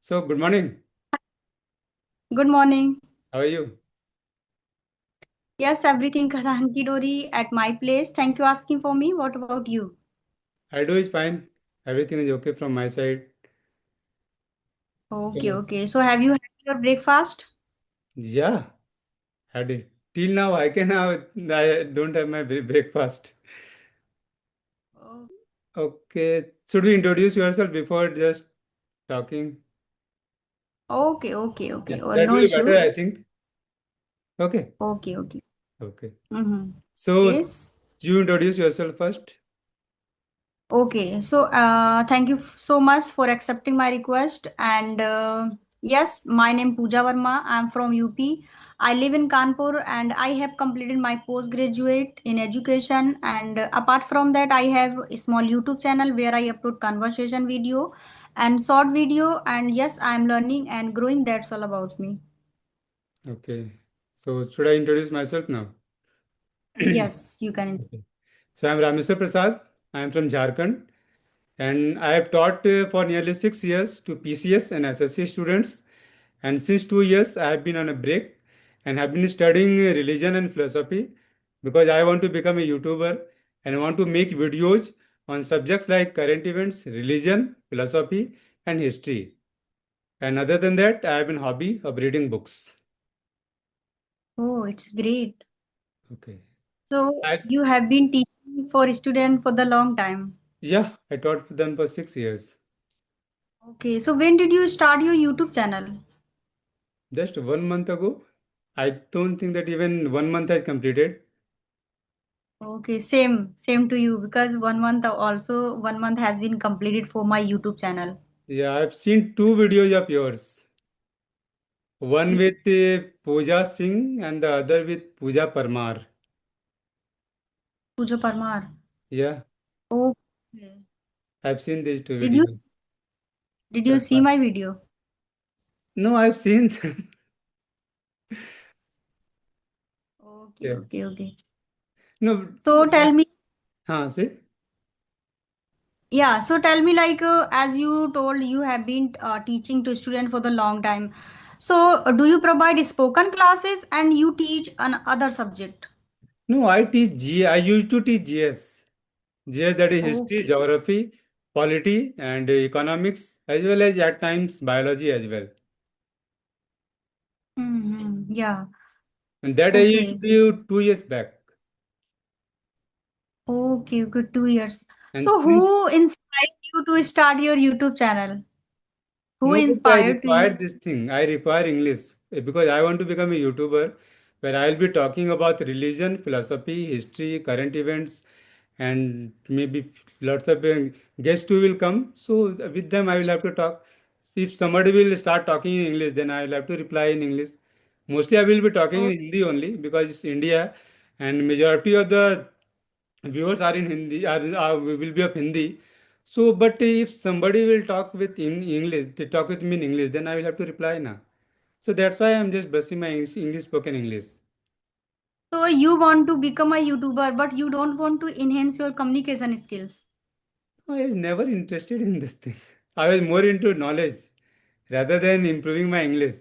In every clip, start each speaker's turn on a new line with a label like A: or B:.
A: So, good morning.
B: Good morning.
A: How are you?
B: Yes, everything hunky dory at my place. Thank you asking for me. What about you?
A: I do is fine. Everything is okay from my side.
B: Okay,
A: So,
B: okay. So have you had your breakfast?
A: yeah, had it. Till now, I don't have my breakfast.
B: Oh,
A: Okay. Should we introduce yourself before just talking?
B: okay, okay,
A: Yeah,
B: okay. Or
A: that
B: no
A: will be better,
B: issue.
A: I think. Okay.
B: Okay, okay.
A: Okay.
B: Mm-hmm.
A: So,
B: Yes.
A: you introduce yourself first.
B: Okay, so thank you so much for accepting my request. And yes, my name Pooja Verma. I'm from UP. I live in Kanpur and I have completed my postgraduate in education. And apart from that, I have a small YouTube channel where I upload conversation video and short video. And yes, I'm learning and growing. That's all about me.
A: Okay. So, should I introduce myself now?
B: Yes, you can.
A: Okay. So, I'm Rameswar Prasad. I am from Jharkhand. And I have taught for nearly 6 years to PCS and SSC students. And since 2 years, I have been on a break and have been studying religion and philosophy because I want to become a YouTuber and want to make videos on subjects like current events, religion, philosophy, and history. And other than that, I have been hobby of reading books.
B: Oh, it's great.
A: Okay.
B: So
A: I,
B: you have been teaching for student for the long time.
A: yeah, I taught for them for 6 years.
B: Okay, so when did you start your YouTube channel?
A: Just 1 month ago, I don't think that even 1 month has completed.
B: Okay, same to you because 1 month also 1 month has been completed for my YouTube channel.
A: Yeah, I've seen two videos of yours. One
B: Y-
A: with Pooja Singh and the other with Pooja Parmar.
B: Pooja Parmar.
A: Yeah,
B: Okay.
A: I've seen these two
B: Did you
A: videos.
B: did you
A: That's
B: see
A: why.
B: my video?
A: No, I've seen them.
B: Okay,
A: Yeah.
B: okay, okay.
A: No,
B: So tell me,
A: see?
B: yeah, so tell me like as you told you have been teaching to student for the long time. So do you provide spoken classes and you teach another subject?
A: No, I teach G. I used to teach GS. GS, that is history,
B: Okay.
A: geography, polity, and economics, as well as at times biology as well.
B: Mm-hmm. Yeah.
A: And that I used to
B: Okay.
A: do 2 years back.
B: Okay, good 2 years.
A: And
B: So
A: since
B: who inspired you to start your YouTube channel? Who
A: nobody I
B: inspired to
A: require
B: you?
A: this thing. I require English because I want to become a YouTuber where I'll be talking about religion, philosophy, history, current events, and maybe lots of guests who will come. So with them, I will have to talk. If somebody will start talking in English, then I will have to reply in English. Mostly, I will be talking
B: Oh,
A: in Hindi only because it's India, and majority of the viewers are in Hindi, will be of Hindi. So, but if somebody will talk with in English, they talk with me in English, then I will have to reply now. So that's why I'm just brushing my English spoken English.
B: so you want to become a YouTuber, but you don't want to enhance your communication skills.
A: I was never interested in this thing. I was more into knowledge rather than improving my English.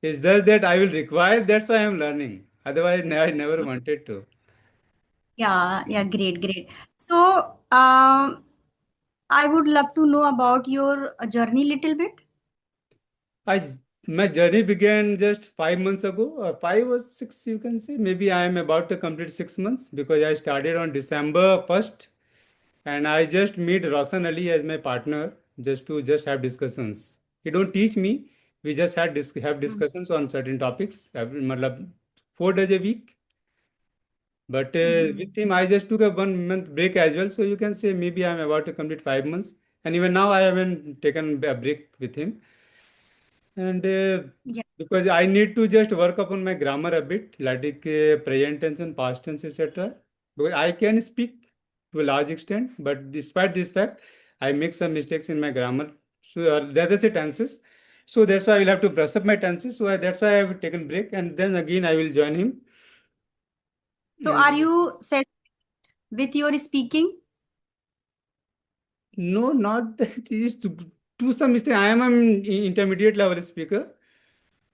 A: It's just that I will require, that's why I'm learning. Otherwise, I never wanted to.
B: Yeah, yeah, great, great. So, I would love to know about your journey little bit.
A: I My journey began just 5 months ago, or 5 or 6, you can say. Maybe I am about to complete 6 months because I started on December 1st, and I just meet Roshan Ali as my partner just to just have discussions. He don't teach me. We just have
B: Mm,
A: discussions on certain topics. Matlab, 4 days a week. But
B: mhm.
A: with him, I just took a 1 month break as well. So you can say maybe I'm about to complete 5 months. And even now, I haven't taken a break with him. And
B: Yeah.
A: because I need to just work upon my grammar a bit, like present tense and past tense, etc. Because I can speak to a large extent, but despite this fact, I make some mistakes in my grammar. So that's the tenses. So that's why I will have to brush up my tenses. So that's why I have taken break, and then again I will join him.
B: So, are
A: And
B: you satisfied with your speaking?
A: no, not that it is to some extent, I am an intermediate level speaker.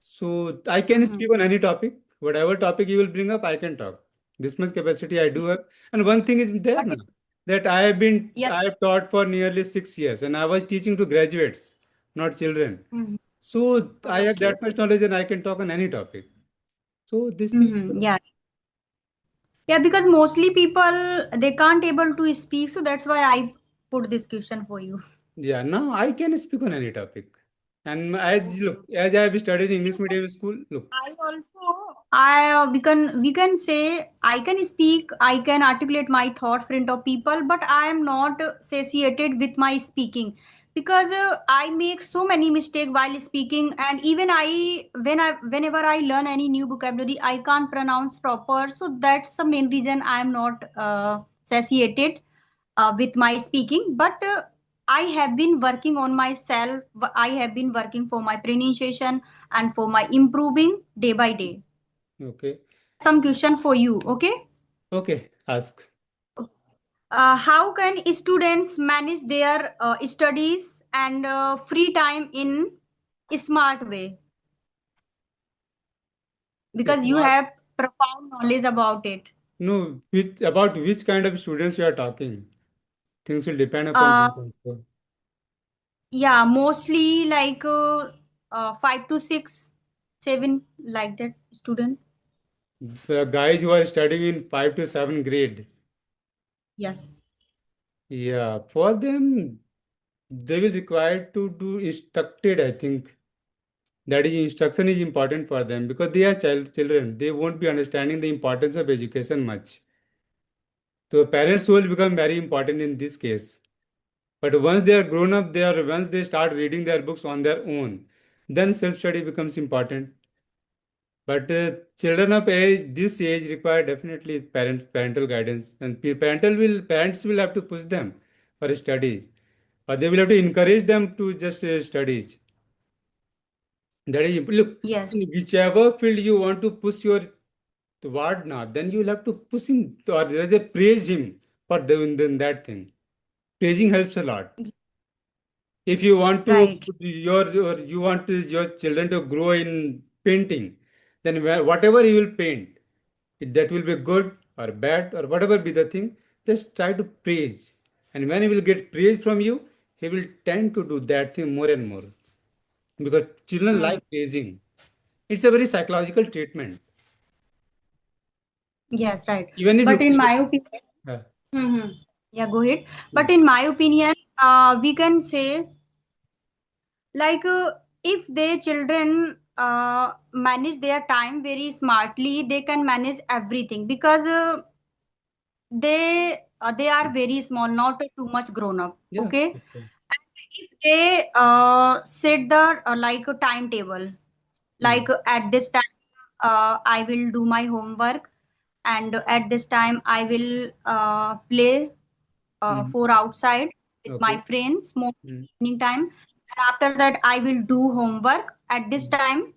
A: So I can
B: Mhm.
A: speak on any topic. Whatever topic you will bring up, I can talk. This much capacity I do have. And one thing is there
B: But
A: now that I
B: yeah.
A: have taught for nearly 6 years and I was teaching to graduates, not children.
B: Mhm.
A: So I have
B: Okay.
A: that much knowledge and I can talk on any topic. So this thing,
B: Yeah. Yeah, because mostly people they can't able to speak, so that's why I put this question for you.
A: yeah, now I can speak on any topic. And as
B: Okay.
A: look, as I have studied English medium school, look,
B: I also I we can say I can speak, I can articulate my thought front of people, but I am not satiated with my speaking because I make so many mistakes while speaking, and even whenever I learn any new vocabulary, I can't pronounce proper. So that's the main reason I am not satiated with my speaking. But I have been working on myself. I have been working for my pronunciation and for my improving day by day.
A: okay,
B: Some question for you, okay?
A: okay, ask.
B: How can students manage their studies and free time in a smart way? Because you
A: Smart.
B: have profound knowledge about it.
A: No, about which kind of students you are talking? Things will depend upon
B: Uh,
A: that also.
B: yeah, mostly like 5 to 6, 7, like that student.
A: The guys who are studying in 5 to 7 grade,
B: Yes.
A: yeah, for them, they will require to do instructed, I think. That is, instruction is important for them because they are children. They won't be understanding the importance of education much. So parents will become very important in this case. But once they are grown up, once they start reading their books on their own, then self-study becomes important. But children of this age require definitely parental guidance, and parents will have to push them for studies, or they will have to encourage them to just studies. That is look,
B: Yes.
A: in whichever field you want to push your toward now, then you will have to push him or rather praise him for doing that thing. Praising helps a lot. If you want to
B: Right.
A: put you want your children to grow in painting, then whatever you will paint, that will be good or bad or whatever be the thing, just try to praise. And when he will get praise from you, he will tend to do that thing more and more because children
B: Mm.
A: like praising. It's a very psychological treatment.
B: Yes, right.
A: Even if
B: But in
A: you,
B: my opinion,
A: uh,
B: hmm, yeah, go ahead. But in my opinion, we can say like if their children manage their time very smartly, they can manage everything because they are very small, not too much grown up.
A: yeah,
B: Okay,
A: okay.
B: and if they set the like a timetable,
A: Hmm.
B: like at this time I will do my homework, and at this time I will play
A: Hmm.
B: for outside with my
A: Okay.
B: friends, mostly
A: Hmm.
B: evening time. And after that, I will do homework at this
A: Hmm.
B: time,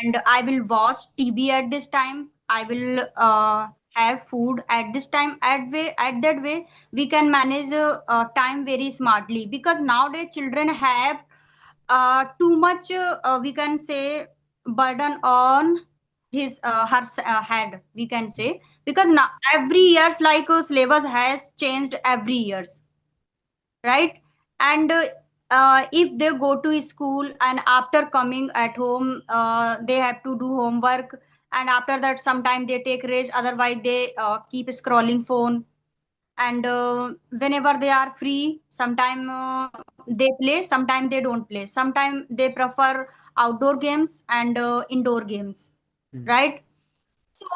B: and I will watch TV at this time. I will have food at this time. At that way, we can manage time very smartly because nowadays children have too much. We can say burden on his her head. We can say because now every years like syllabus has changed every years, right? And if they go to school and after coming at home they have to do homework, and after that sometime they take rest, otherwise they keep scrolling phone. And whenever they are free, sometime they play, sometime they don't play, sometime they prefer outdoor games and indoor games,
A: Hmm.
B: right? So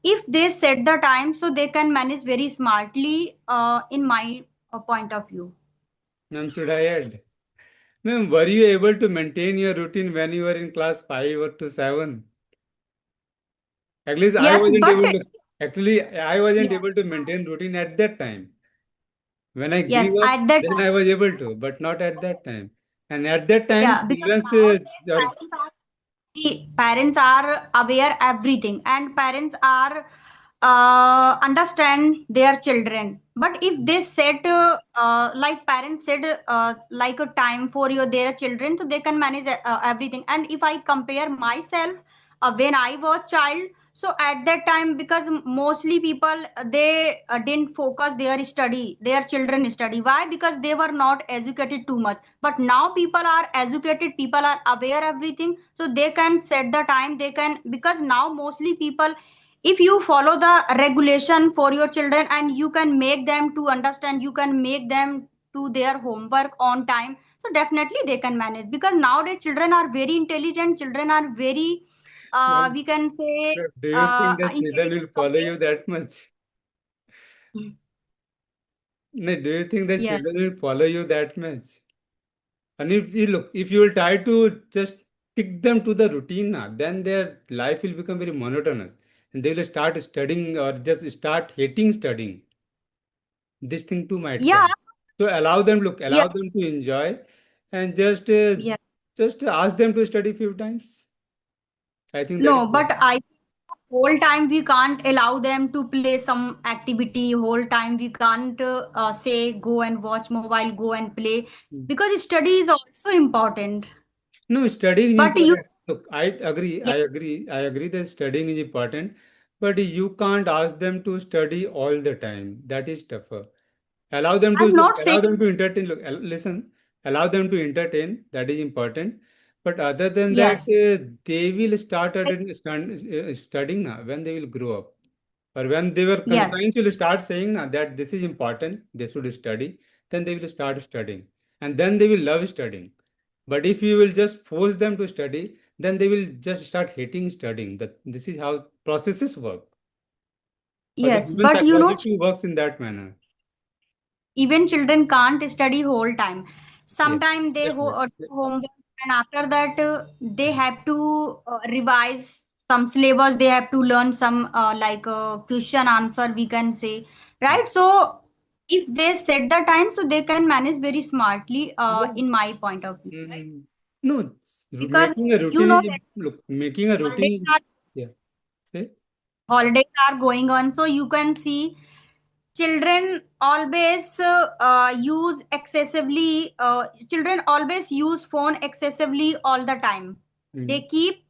B: if they set the time, so they can manage very smartly in my point of view.
A: Ma'am, should I add? Ma'am, were you able to maintain your routine when you were in class 5 or to 7? At least I
B: Yes,
A: wasn't
B: but
A: able to. Actually, I wasn't
B: yeah,
A: able to maintain routine at that time. When I
B: yes,
A: grew up,
B: at that
A: then
B: time,
A: I was able to, but not at that time. And at that time,
B: yeah, because
A: children's
B: nowadays
A: or
B: parents are aware everything, and parents are understand their children, but if they set like parents said like a time for your their children, so they can manage everything. And if I compare myself when I was child, so at that time, because mostly people they didn't focus their study, their children study. Why? Because they were not educated too much. But now people are educated, people are aware everything, so they can set the time, they can, because now mostly people, if you follow the regulation for your children and you can make them to understand, you can make them to their homework on time, so definitely they can manage. Because nowadays children are very intelligent, children are very
A: Well,
B: we can say
A: do you think that children
B: intelligent
A: will follow
B: compared.
A: you that much? No, do you think that
B: Yes.
A: children will follow you that much? And if you look, if you will try to just stick them to the routine, then their life will become very monotonous, and they will start studying or just start hating studying. This thing too might
B: Yeah.
A: come. So allow them, look,
B: Yeah.
A: allow them to enjoy, and
B: Yes.
A: just ask them to study few times. I think that is
B: No, but I think whole time we can't allow them to play some activity. Whole time we can't say go and watch mobile, go and play,
A: good.
B: because study is also important.
A: No, studying is
B: But you,
A: important. Look, I agree,
B: yeah,
A: I agree that studying is important, but you can't ask them to study all the time. That is tougher. Allow them to
B: I'm
A: look,
B: not
A: allow
B: saying
A: them to entertain. Look, listen, allow them to entertain. That is important. But other than that,
B: yes,
A: they will start
B: I-
A: studying when they will grow up. Or when they were
B: yes,
A: confined, will start saying that this is important, they should study, then they will start studying. And then they will love studying. But if you will just force them to study, then they will just start hating studying. This is how processes work. Or the
B: yes.
A: human
B: But you know,
A: psychology too works in that manner.
B: even children can't study whole time.
A: Yes.
B: Sometimes they
A: Just a minute.
B: do homework, and after that they have to revise some syllabus. They have to learn some like question answer, we can say, right? So if they set the time, so they can manage very smartly,
A: Yeah.
B: in my point of view, right?
A: Mm. No,
B: Because
A: making a
B: you
A: routine
B: know
A: is,
B: that
A: look, making a
B: holidays
A: routine,
B: are
A: yeah, say,
B: going on, so you can see children always use excessively children always use phone excessively all the time. They
A: mm,
B: keep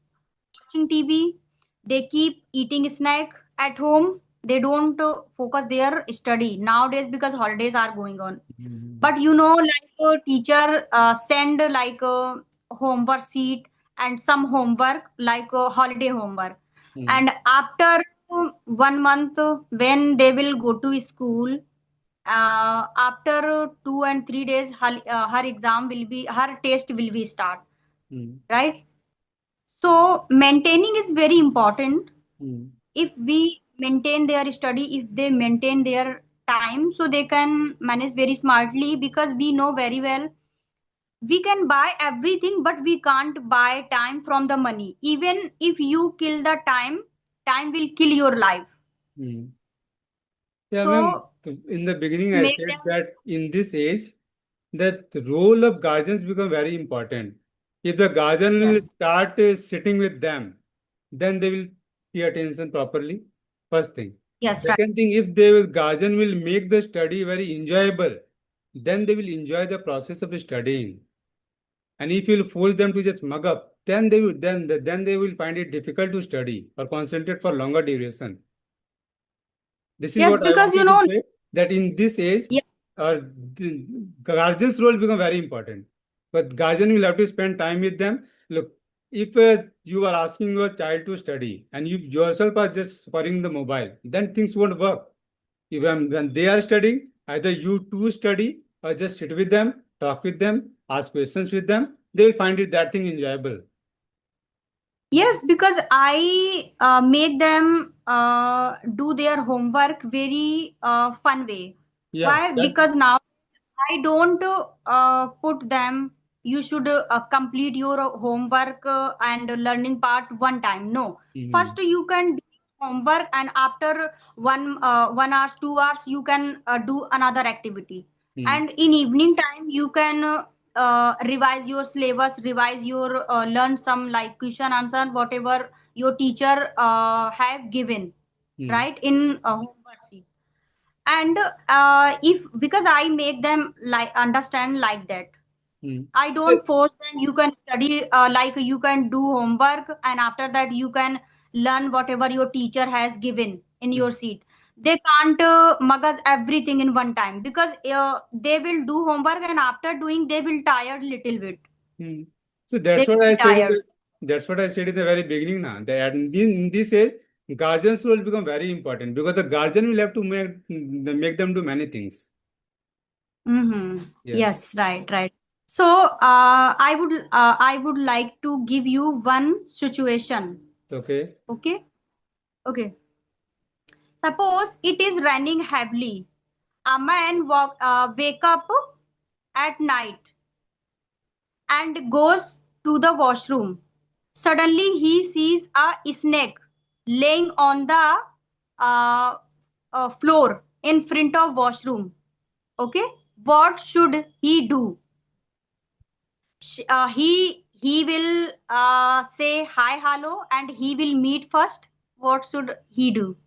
B: watching TV, they keep eating snack at home, they don't focus their study nowadays because holidays are going on.
A: mm,
B: But you know, like a teacher send like a homework sheet and some homework like a holiday homework,
A: mm,
B: and after 1 month when they will go to school, after 2 and 3 days her exam will be, her test will be start,
A: mm,
B: right? So maintaining is very important.
A: mm.
B: If we maintain their study, if they maintain their time, so they can manage very smartly. Because we know very well, we can buy everything but we can't buy time from the money. Even if you kill the time, time will kill your life.
A: Mm. Yeah, ma'am.
B: So
A: In the beginning, I
B: make
A: said
B: them,
A: that in this age, that role of guardians become very important. If the guardian will
B: yes,
A: start sitting with them, then they will pay attention properly. First thing.
B: yes, right.
A: Second thing, if the guardian will make the study very enjoyable, then they will enjoy the process of studying. And if you will force them to just mug up, then they will find it difficult to study or concentrate for longer duration. This is
B: Yes,
A: what I
B: because you
A: wanted to
B: know,
A: say, that in this age,
B: yeah,
A: the guardian's role become very important. But guardian will have to spend time with them. Look, if you are asking your child to study and you yourself are just spurring the mobile, then things won't work. When they are studying, either you too study or just sit with them, talk with them, ask questions with them. They will find it that thing enjoyable.
B: yes, because I make them do their homework very fun way.
A: Yeah,
B: Why?
A: that.
B: Because now I don't put them, you should complete your homework and learning part one time. No. First,
A: Mhm.
B: you can do homework, and after 1 hours, 2 hours, you can do another activity.
A: Mhm.
B: And in evening time, you can revise your syllabus, revise your learn some like question answer, whatever your teacher have given. right, in a homework sheet. And if because I make them like understand like that,
A: Hmm.
B: I don't force them. You can study, like you can do homework, and after that you can learn whatever your teacher has given in
A: Hmm.
B: your seat. They can't mug us everything in one time, because they will do homework, and after doing they will tired little bit.
A: Hmm. So
B: They
A: that's what
B: will
A: I
B: be
A: said.
B: tired.
A: That's what I said in the very beginning. Now that in this age, guardians will become very important because the guardian will have to make them do many things.
B: Mm-hmm.
A: Yeah.
B: Yes, right, right. So I would like to give you one situation.
A: Okay.
B: Okay, okay. Suppose it is raining heavily. A man wake up at night and goes to the washroom. Suddenly, he sees a snake laying on the uh, floor in front of washroom. Okay, what should he do? He will say hi, hello, and he will meet first. What should he do?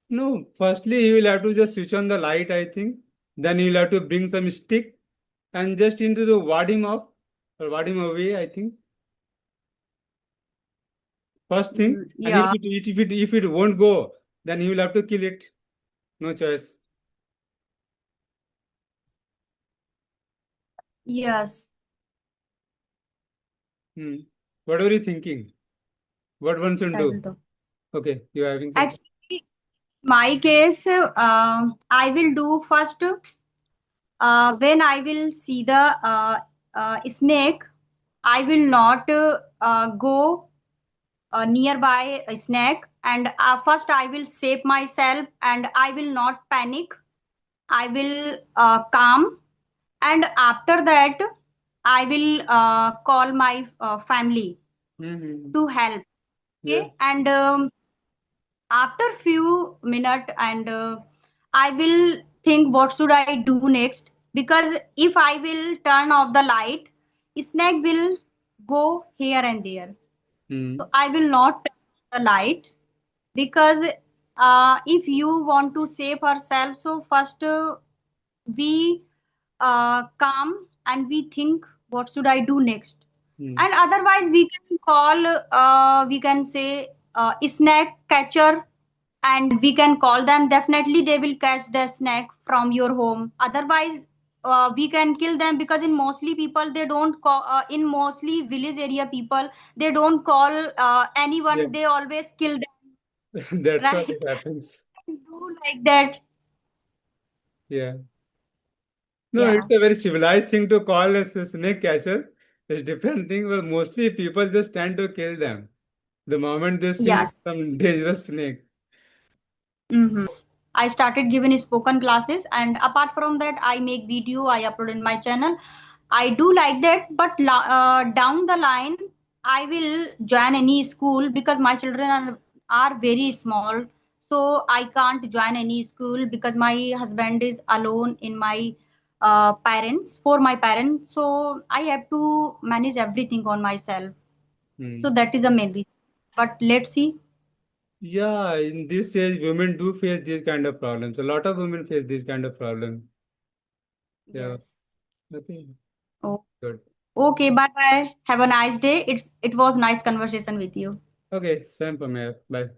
A: No, firstly, he will have to just switch on the light, I think. Then he will have to bring some stick and just into the ward him off or ward him away, I think. First thing. And
B: Yeah.
A: if it won't go, then he will have to kill it. No choice.
B: Yes.
A: Hmm. What were you thinking? What one should
B: I
A: do?
B: will do.
A: Okay, you are having something.
B: Actually, my case, I will do first, when I will see the snake. I will not go nearby a snake, and first I will save myself, and I will not panic. I will calm, and after that, I will call my family
A: Mm-hmm.
B: to help.
A: Yeah.
B: Okay, and after few minutes, and I will think what should I do next, because if I will turn off the light, snake will go here and there.
A: Hmm.
B: So I will not turn off the light, because if you want to save herself, so first we calm, and we think what should I do next.
A: Hmm.
B: And otherwise we can call, we can say, snack catcher, and we can call them. Definitely they will catch the snack from your home. Otherwise we can kill them, because in mostly people they don't call, in mostly village area people, they don't call
A: Yeah.
B: anyone, they always kill them.
A: That's what
B: Right.
A: it happens.
B: Do like that.
A: Yeah. No,
B: Yeah.
A: it's a very civilized thing to call as a snake catcher. It's different thing, but mostly people just tend to kill them the moment they see
B: Yes.
A: some dangerous snake.
B: Mm-hmm. I started giving spoken classes, and apart from that, I make video. I upload in my channel. I do like that, but down the line, I will join any school, because my children are very small. So I can't join any school, because my husband is alone in my parents for my parents. So I have to manage everything on myself. So
A: Hmm.
B: that is the main reason. But let's see.
A: Yeah, in this age, women do face these kind of problems. A lot of women face these kind of problems. Yeah.
B: Yes.
A: Okay.
B: Oh.
A: Good.
B: Okay, bye bye. Have a nice day. It was nice conversation with you.
A: Okay. Same for me. Bye.